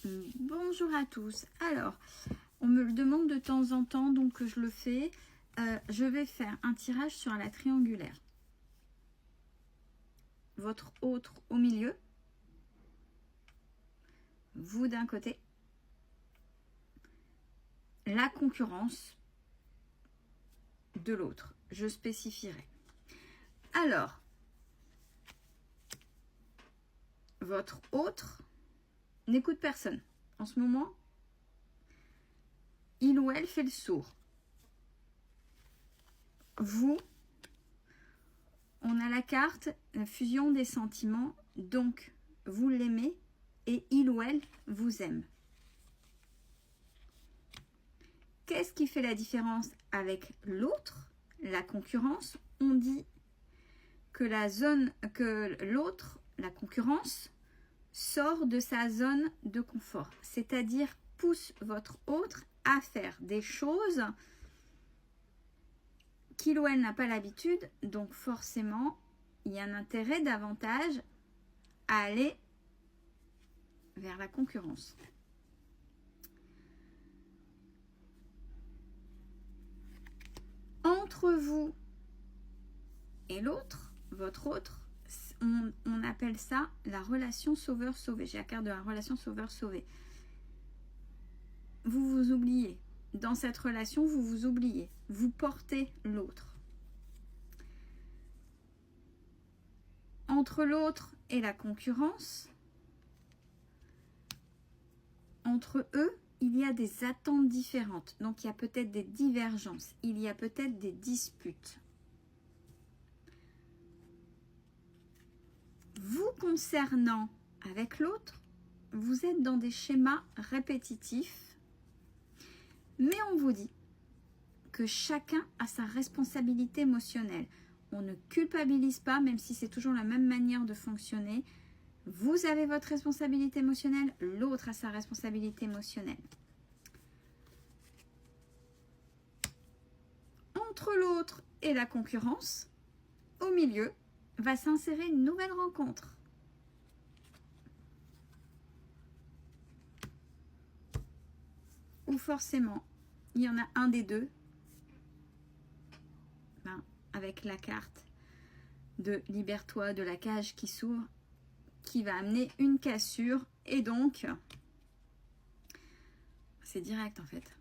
Bonjour à tous. Alors, on me le demande de temps en temps, donc je le fais. Je vais faire un tirage sur la triangulaire. Votre autre au milieu. Vous d'un côté. La concurrence de l'autre. Je spécifierai. Alors, votre autre n'écoute personne. En ce moment, il ou elle fait le sourd. Vous, on a la carte, la fusion des sentiments, donc vous l'aimez et il ou elle vous aime. Qu'est-ce qui fait la différence avec l'autre, la concurrence? On dit que l'autre, la concurrence, sort de sa zone de confort, c'est-à-dire pousse votre autre à faire des choses qu'il ou elle n'a pas l'habitude, donc forcément, il y a un intérêt davantage à aller vers la concurrence. Entre vous et l'autre, votre autre, on appelle ça la relation sauveur-sauvé. J'ai la carte de la relation sauveur-sauvé. Vous vous oubliez. Dans cette relation, vous vous oubliez. Vous portez l'autre. Entre l'autre et la concurrence, entre eux, il y a des attentes différentes. Donc, il y a peut-être des divergences. Il y a peut-être des disputes. Vous concernant avec l'autre, vous êtes dans des schémas répétitifs, mais on vous dit que chacun a sa responsabilité émotionnelle. On ne culpabilise pas, même si c'est toujours la même manière de fonctionner. Vous avez votre responsabilité émotionnelle, l'autre a sa responsabilité émotionnelle. Entre l'autre et la concurrence, au milieu, va s'insérer une nouvelle rencontre. Ou forcément, il y en a un des deux, avec la carte de libère-toi de la cage qui s'ouvre, qui va amener une cassure. Et donc, c'est direct en fait.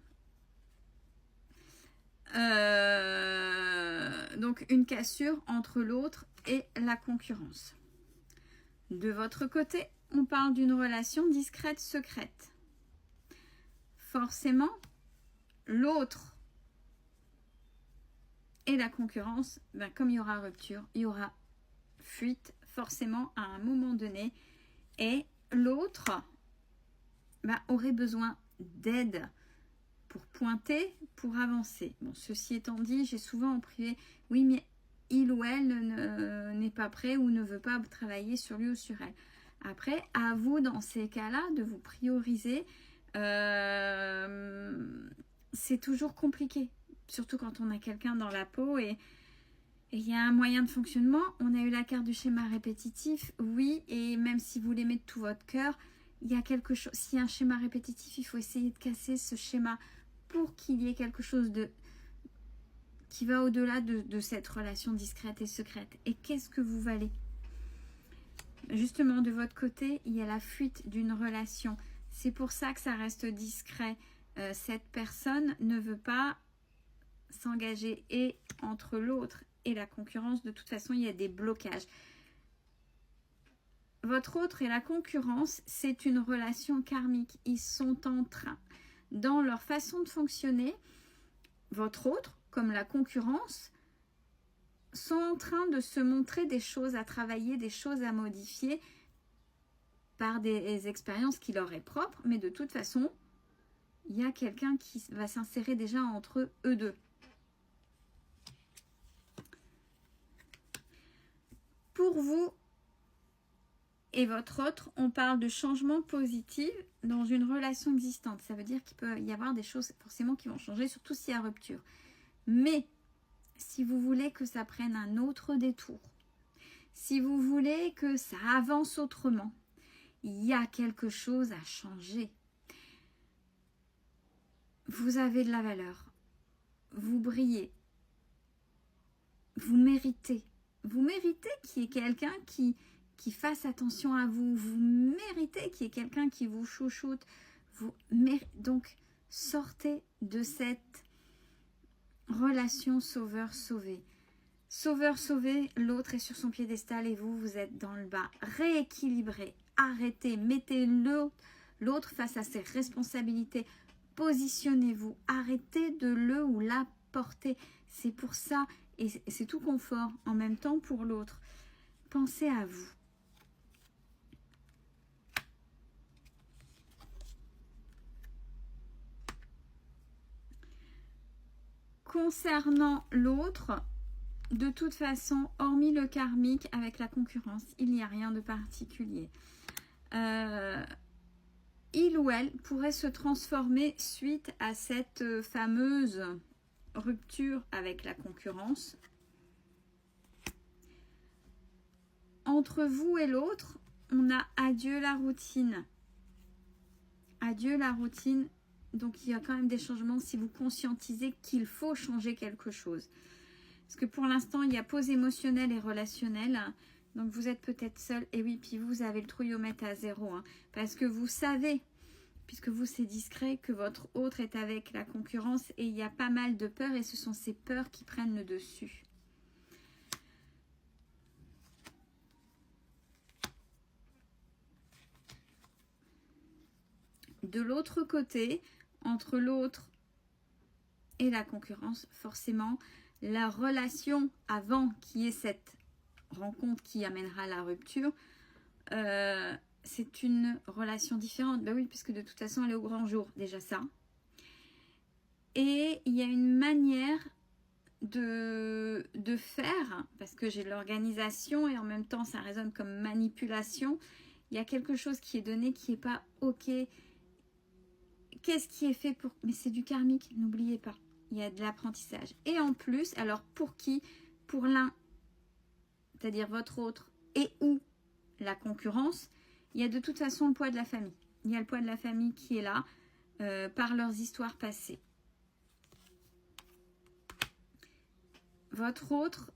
Donc, une cassure entre l'autre et la concurrence. De votre côté, on parle d'une relation discrète, secrète. Forcément, l'autre et la concurrence, comme il y aura rupture, il y aura fuite forcément à un moment donné. Et l'autre aurait besoin d'aide pour pointer, pour avancer. Bon, ceci étant dit, j'ai souvent en privé, oui, mais il ou elle n'est pas prêt ou ne veut pas travailler sur lui ou sur elle. Après, à vous, dans ces cas-là, de vous prioriser. C'est toujours compliqué, surtout quand on a quelqu'un dans la peau et il y a un moyen de fonctionnement. On a eu la carte du schéma répétitif, oui, et même si vous l'aimez de tout votre cœur, il y a quelque chose. S'il y a un schéma répétitif, il faut essayer de casser ce schéma pour qu'il y ait quelque chose qui va au-delà de cette relation discrète et secrète. Et qu'est-ce que vous valez? Justement, de votre côté, il y a la fuite d'une relation. C'est pour ça que ça reste discret. Cette personne ne veut pas s'engager, et entre l'autre et la concurrence, de toute façon, il y a des blocages. Votre autre et la concurrence, c'est une relation karmique. Ils sont en train, dans leur façon de fonctionner, votre autre, comme la concurrence, sont en train de se montrer des choses à travailler, des choses à modifier par des expériences qui leur est propres, mais de toute façon, il y a quelqu'un qui va s'insérer déjà entre eux deux. Pour vous et votre autre, on parle de changement positif dans une relation existante. Ça veut dire qu'il peut y avoir des choses forcément qui vont changer, surtout s'il y a rupture. Mais si vous voulez que ça prenne un autre détour, si vous voulez que ça avance autrement, il y a quelque chose à changer. Vous avez de la valeur. Vous brillez. Vous méritez. Vous méritez qu'il y ait quelqu'un qui fasse attention à vous. Vous méritez qu'il y ait quelqu'un qui vous chouchoute. Donc, sortez de cette relation sauveur-sauvé. Sauveur-sauvé, l'autre est sur son piédestal et vous êtes dans le bas. Rééquilibrez, arrêtez, mettez l'autre face à ses responsabilités. Positionnez-vous, arrêtez de le ou la porter. C'est pour ça, et c'est tout confort en même temps pour l'autre. Pensez à vous. Concernant l'autre, de toute façon, hormis le karmique avec la concurrence, il n'y a rien de particulier. Il ou elle pourrait se transformer suite à cette fameuse rupture avec la concurrence. Entre vous et l'autre, on a adieu la routine. Adieu la routine. Donc il y a quand même des changements si vous conscientisez qu'il faut changer quelque chose. Parce que pour l'instant, il y a pause émotionnelle et relationnelle. Donc vous êtes peut-être seul. Et oui, puis vous avez le trouillomètre à 0. Parce que vous savez, puisque vous c'est discret, que votre autre est avec la concurrence. Et il y a pas mal de peurs. Et ce sont ces peurs qui prennent le dessus. De l'autre côté, entre l'autre et la concurrence, forcément, la relation avant qu'il y ait cette rencontre qui amènera la rupture, c'est une relation différente. Ben oui, puisque de toute façon, elle est au grand jour, déjà ça. Et il y a une manière de faire, parce que j'ai l'organisation et en même temps, ça résonne comme manipulation. Il y a quelque chose qui est donné qui n'est pas OK. Qu'est-ce qui est fait pour... Mais c'est du karmique, n'oubliez pas. Il y a de l'apprentissage. Et en plus, alors pour qui? Pour l'un, c'est-à-dire votre autre, et ou la concurrence, il y a de toute façon le poids de la famille. Il y a le poids de la famille qui est là, par leurs histoires passées. Votre autre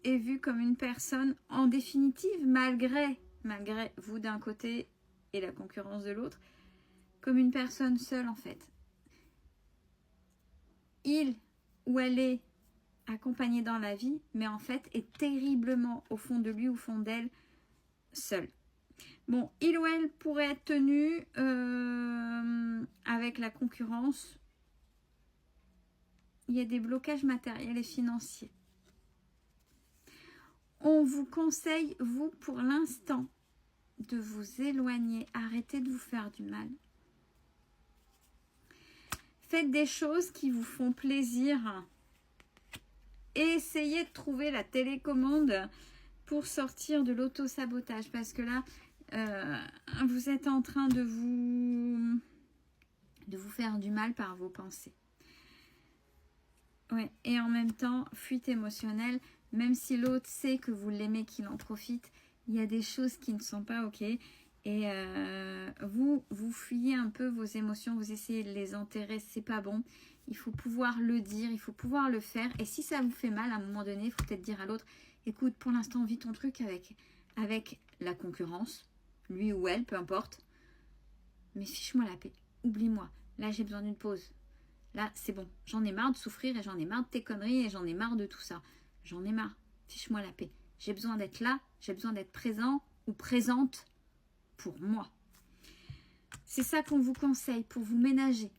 est vu comme une personne, en définitive, malgré vous d'un côté et la concurrence de l'autre, comme une personne seule en fait. Il ou elle est accompagnée dans la vie, mais en fait est terriblement au fond de lui ou au fond d'elle, seule. Bon, il ou elle pourrait être tenu avec la concurrence. Il y a des blocages matériels et financiers. On vous conseille, vous, pour l'instant, de vous éloigner. Arrêtez de vous faire du mal. Faites des choses qui vous font plaisir. Et essayez de trouver la télécommande pour sortir de l'auto-sabotage. Parce que là, vous êtes en train de vous faire du mal par vos pensées. Ouais. Et en même temps, fuite émotionnelle. Même si l'autre sait que vous l'aimez, qu'il en profite, il y a des choses qui ne sont pas OK. Et vous fuyez un peu vos émotions, vous essayez de les enterrer, c'est pas bon. Il faut pouvoir le dire, il faut pouvoir le faire. Et si ça vous fait mal, à un moment donné, il faut peut-être dire à l'autre, écoute, pour l'instant, vis ton truc avec la concurrence, lui ou elle, peu importe. Mais fiche-moi la paix, oublie-moi. Là, j'ai besoin d'une pause. Là, c'est bon, j'en ai marre de souffrir et j'en ai marre de tes conneries et j'en ai marre de tout ça. J'en ai marre, fiche-moi la paix. J'ai besoin d'être là, j'ai besoin d'être présent ou présente pour moi. C'est ça qu'on vous conseille pour vous ménager.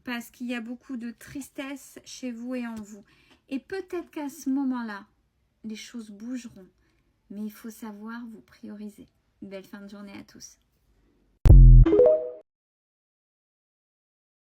Parce qu'il y a beaucoup de tristesse chez vous et en vous. Et peut-être qu'à ce moment-là, les choses bougeront. Mais il faut savoir vous prioriser. Belle fin de journée à tous.